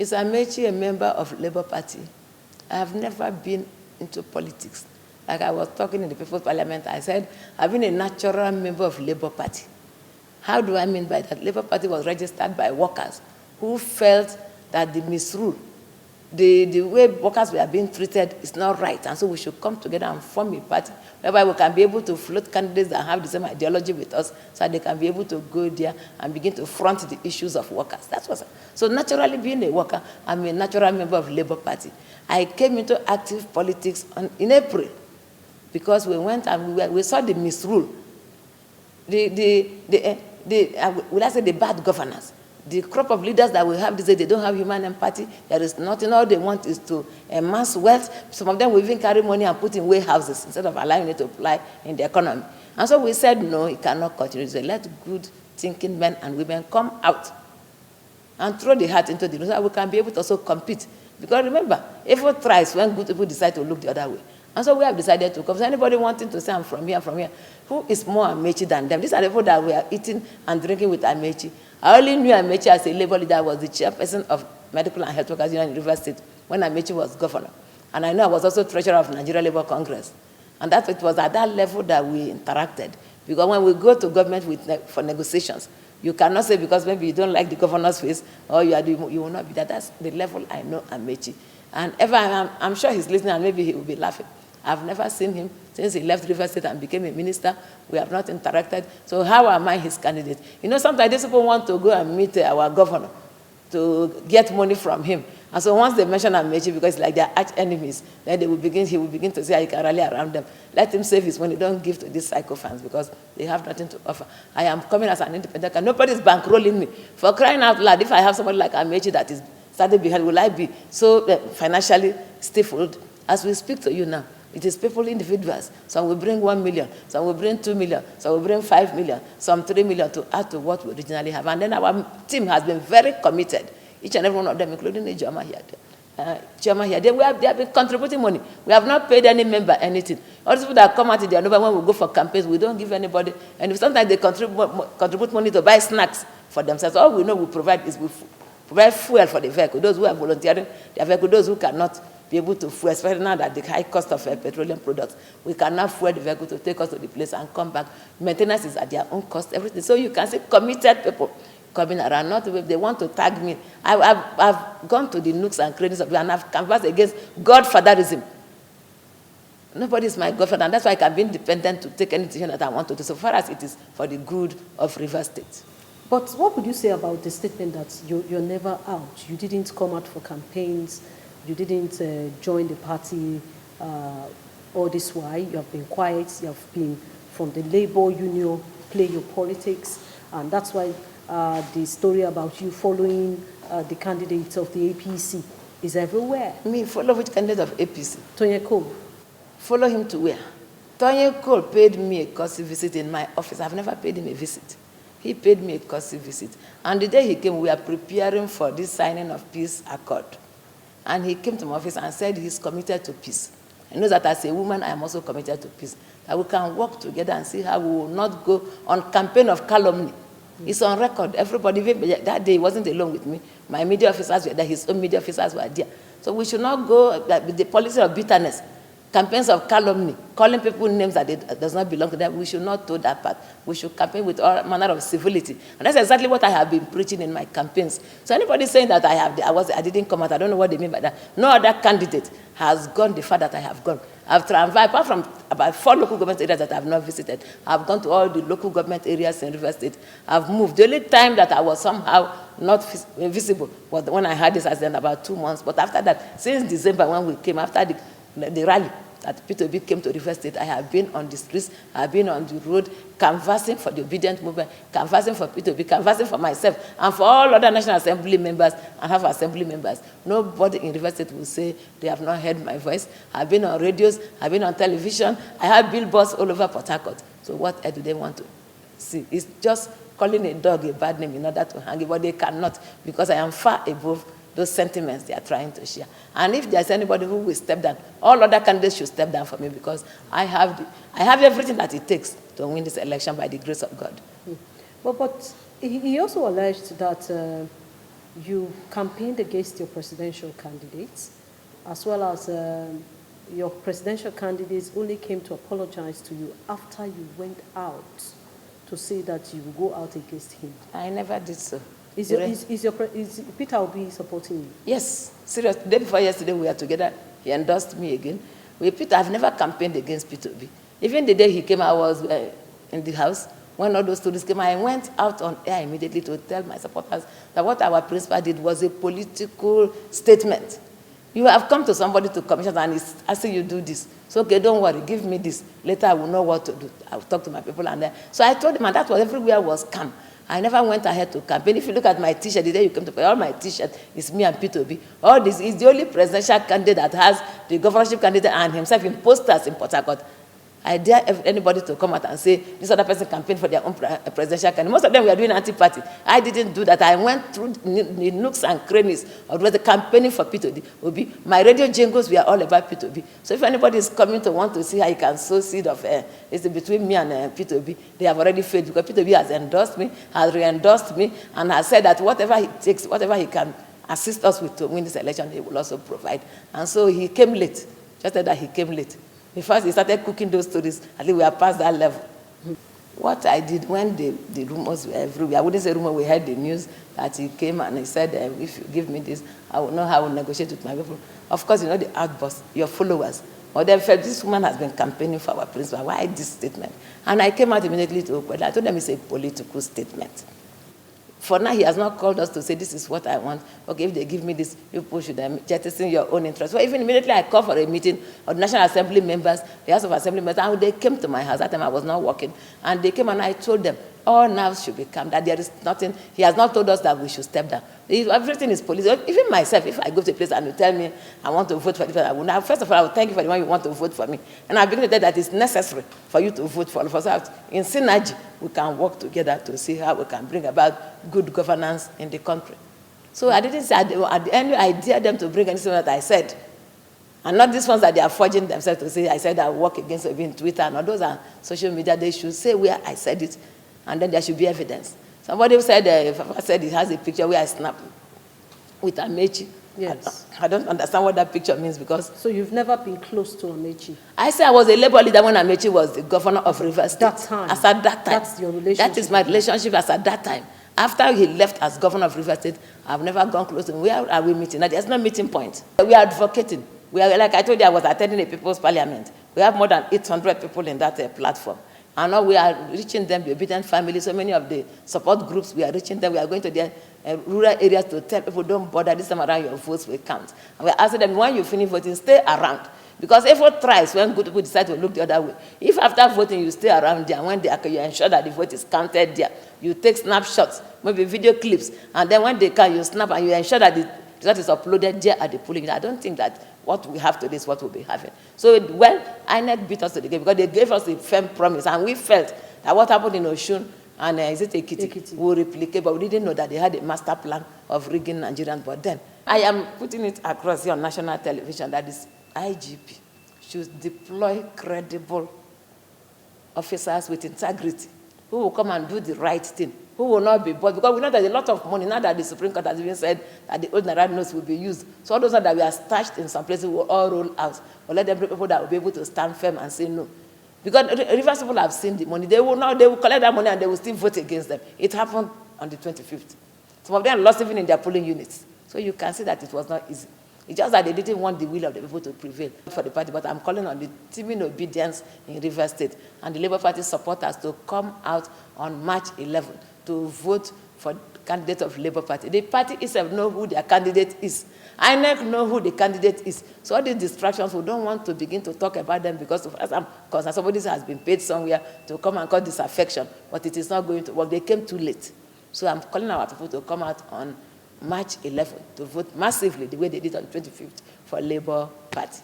Is Amaechi a member of Labour Party? I have never been into politics. Like I was talking in the People's Parliament, I said, I've been a natural member of Labour Party. How do I mean by that? Labour Party was registered by workers who felt that the misrule, the way workers were being treated is not right, and so we should come together and form a party whereby we can be able to float candidates that have the same ideology with us so that they can be able to go there and begin to front the issues of workers. That's what. So naturally, being a worker, I'm a natural member of Labour Party. I came into active politics in April because we went and we saw the misrule, will I say the bad governance. The crop of leaders that we have these days, they don't have human empathy. There is nothing. All they want is to amass wealth. Some of them will even carry money and put in warehouses instead of allowing it to apply in the economy. And so we said, no, it cannot continue. So let good thinking men and women come out and throw the hat into the room so that we can be able to also compete. Because remember, effort thrives when good people decide to look the other way. And so we have decided to come. So anybody wanting to say I'm from here, who is more Amaechi than them? These are the people that we are eating and drinking with Amaechi. I only knew Amaechi as a labor leader. I was the chairperson of Medical and Health Workers Union in River State when Amaechi was governor. And I know I was also treasurer of Nigeria Labour Congress. And that it was at that level that we interacted. Because when we go to government for negotiations, you cannot say because maybe you don't like the governor's face or you will not be that. That's the level I know Amaechi. And I'm sure he's listening and maybe he will be laughing. I've never seen him since he left River State and became a minister. We have not interacted. So how am I his candidate? You know, sometimes these people want to go and meet our governor to get money from him. And so once they mention Amaechi, because it's like they're arch enemies, then he will begin to say, I can rally around them. Let him save his money. Don't give to these sycophants because they have nothing to offer. I am coming as an independent candidate. Nobody's bankrolling me. For crying out loud, if I have somebody like Amaechi that is started behind, will I be so financially stifled as we speak to you now? It is people, individuals. Some will bring 1 million, some will bring 2 million, some will bring 5 million, some 3 million to add to what we originally have. And then our team has been very committed, each and every one of them, including the Jama here. They have been contributing money. We have not paid any member anything. All these people that come out in their number when we go for campaigns, we don't give anybody. And sometimes they contribute money to buy snacks for themselves. All we know we provide is we provide fuel for the vehicle. Those who are volunteering their vehicle, those who cannot be able to fuel, especially now that the high cost of petroleum products, we cannot fuel the vehicle to take us to the place and come back. Maintenance is at their own cost, everything. So you can see committed people coming around, not if they want to tag me. I've gone to the nooks and crannies of it and I've canvassed against godfatherism. Nobody is my godfather, and that's why I can be independent to take any decision that I want to do, so far as it is for the good of River State. But what would you say about the statement that you're never out? You didn't come out for campaigns, you didn't join the party all this while. You have been quiet, you have been from the labor union, play your politics, and that's why the story about you following the candidate of the APC is everywhere. Me, follow which candidate of APC? Tony Cole. Follow him to where? Tony Cole paid me a courtesy visit in my office. I've never paid him a visit. He paid me a courtesy visit. And the day he came, we were preparing for this signing of peace accord. And he came to my office and said he's committed to peace. He knows that as a woman, I am also committed to peace. That we can work together and see how we will not go on campaign of calumny. It's on record. Everybody, that day he wasn't alone with me. My media officers were there, his own media officers were there. So we should not go with the policy of bitterness, campaigns of calumny, calling people names that does not belong to them. We should not do that part. We should campaign with all manner of civility. And that's exactly what I have been preaching in my campaigns. So anybody saying that I didn't come out, I don't know what they mean by that. No other candidate has gone the far that I have gone. I've traveled, apart from about 4 local government areas that I have not visited, I've gone to all the local government areas in River State. I've moved. The only time that I was somehow not visible was when I had this accident about 2 months. But after that, since December when we came, after the rally that Peter Obi came to River State, I have been on the streets, I have been on the road, canvassing for the obedient movement, canvassing for Peter Obi, canvassing for myself, and for all other National Assembly members and House Assembly members. Nobody in River State will say they have not heard my voice. I've been on radios, I've been on television, I have billboards all over Port Harcourt. So what do they want to see? It's just calling a dog a bad name in order to hang it, but they cannot, because I am far above those sentiments they are trying to share. And if there's anybody who will step down, all other candidates should step down for me, because I have everything that it takes to win this election by the grace of God. But he also alleged that You campaigned against your presidential candidates, as well as your presidential candidates only came to apologize to you after you went out to say that you will go out against him. I never did so. Is Peter Obi supporting you? Yes, seriously. The day before yesterday, we were together. He endorsed me again. I've never campaigned against Peter Obi. Even the day he came, I was in the house. When all those stories came, I went out on air immediately to tell my supporters that what our principal did was a political statement. You have come to somebody to commission and he's asking you to do this. So, okay, don't worry, give me this. Later, I will know what to do. I will talk to my people and then. So I told him, and that was everywhere was calm. I never went ahead to campaign. If you look at my T-shirt, the day you came to all my T-shirt is me and Peter Obi. All this is the only presidential candidate that has the governorship candidate and himself in posters in Port Harcourt. I dare anybody to come out and say this other person campaigned for their own presidential candidate. Most of them were doing anti-party. I didn't do that. I went through the nooks and crannies of the campaigning for Peter Obi. My radio jingles were all about Peter Obi. So if anybody is coming to want to see how you can sow seed of it's between me and Peter Obi, they have already failed because Peter Obi has endorsed me, has re-endorsed me, and has said that whatever he takes, whatever he can assist us with to win this election, he will also provide. And so he came late. Just that he came late. Before he started cooking those stories, I think we are past that level. What I did when the rumors were everywhere, I wouldn't say rumor, we heard the news that he came and he said, if you give me this, I will know how I will negotiate with my people. Of course, you know the outburst, your followers. But they felt this woman has been campaigning for our principal. Why this statement? And I came out immediately to Okwede. I told them it's a political statement. For now, he has not called us to say, this is what I want. Okay, if they give me this, you push them, jettison your own interest. Well, even immediately I called for a meeting of the National Assembly members, the House of Assembly members, and they came to my house. That time I was not working. And they came and I told them, all nerves should be calm, that there is nothing. He has not told us that we should step down. Everything is police. Even myself, if I go to a place and you tell me I want to vote for this, I will now, first of all, I will thank you for the one you want to vote for me. And I begin to tell that it's necessary for you to vote for us. So in synergy, we can work together to see how we can bring about good governance in the country. So I didn't say, at the end, I dared them to bring anything that I said. And not these ones that they are forging themselves to say, I said I work against it in Twitter. And all those are social media. They should say where I said it. And then there should be evidence. Somebody said, said it has a picture where I snapped with Amaechi. Yes. I don't understand what that picture means because... So you've never been close to Amaechi? I said I was a labor leader when Amaechi was the governor of Rivers State. That time? As at that time. That's your relationship? That is my relationship as at that time. After he left as governor of Rivers State, I've never gone close to him. Where are we meeting? Now, there's no meeting point. We are advocating. We are, like I told you, I was attending a people's parliament. We have more than 800 people in that platform. And now we are reaching them, the obedient families, so many of the support groups, we are reaching them. We are going to their rural areas to tell people, don't bother, this time around your votes will count. And we're asking them, when you finish voting, stay around. Because effort tries when good people decide to look the other way. If after voting you stay around there, when you ensure that the vote is counted there, you take snapshots, maybe video clips, and then when they can, you snap and you ensure that the result is uploaded there at the polling. I don't think that what we have today is what we'll be having. So, well, INEC beat us to the game because they gave us a firm promise, and we felt that what happened in Osun and is it Ekiti will replicate, but we didn't know that they had a master plan of rigging Nigerians. But then, I am putting it across here on national television that this IGP should deploy credible officers with integrity who will come and do the right thing, who will not be bought, because we know that a lot of money, now that the Supreme Court has even said that the old Naira notes will be used. So all those that we are stashed in some places will all roll out. Or let them be people that will be able to stand firm and say no. Because Rivers people have seen the money. They will collect that money and they will still vote against them. It happened on the 25th. Some of them lost even in their polling units. So you can see that it was not easy. It's just that they didn't want the will of the people to prevail for the party. But I'm calling on the teaming obedience in Rivers State and the Labour Party supporters to come out on March 11 to vote for the candidate of Labour Party. The party itself know who their candidate is. INEC know who the candidate is. So all these distractions, we don't want to begin to talk about them because of us. Because somebody has been paid somewhere to come and cause disaffection, but it is not going to work. They came too late. So I'm calling our people to come out on March 11 to vote massively the way they did on the 25th for Labour Party.